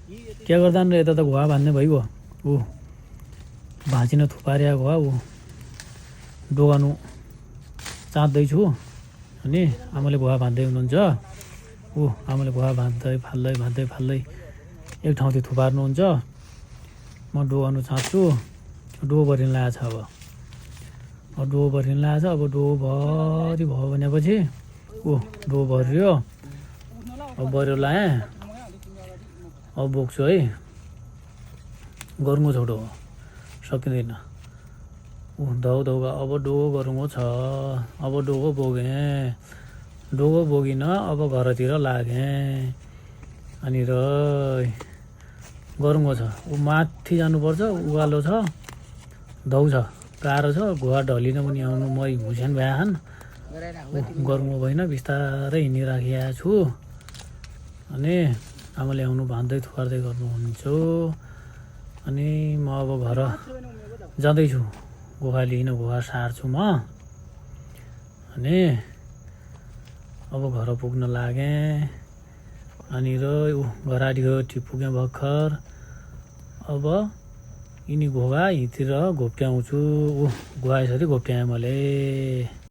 के गर्दा नि यता त घुवा बाँध्ने भइगयो ऊ भाँचिन थुपार्या घुवा ऊ डोगानु चाँदैछु अनि आमाले घुवा बाँध्दै हुनुहुन्छ ऊ आमाले घुवा बाँध्दै फाल्दै एक ठाउँतिर थुपार्नुहुन्छ म डोगानु चाहन्छु डो भरिन लागेको छ अब डो भरिन लागेको छ अब डो भरि भयो भनेपछि ऊ डो भरियो अब बर्यो लाएँ अब बोक्छु है गरुङ्गो छोटो हो सकिँदैन ऊ धौका अब डोगो गरुङ्गो छ अब डोगो बोगिन अब घरतिर लागेँ अनि र गरुङ्गो छ ऊ माथि जानुपर्छ उकालो छ धौ छ गाह्रो छ घुवा ढलिन पनि आउनु मै हुस्यान भ्याहान गरुङ्गो भइन बिस्तारै हिँडिराखेको छु अनि आमाले आउनु बाँध्दै थुपार्दै गर्नुहुन्छ अनि म अब घर जाँदैछु गुवा लिन गुवा सार्छु म अनि अब घर पुग्न लागेँ अनि र घराडीको पुगेँ भर्खर अब यिनी घोगा हिँतिर घोप्ट्याउँछु घुवा यसरी घोप्ट्याएँ मैले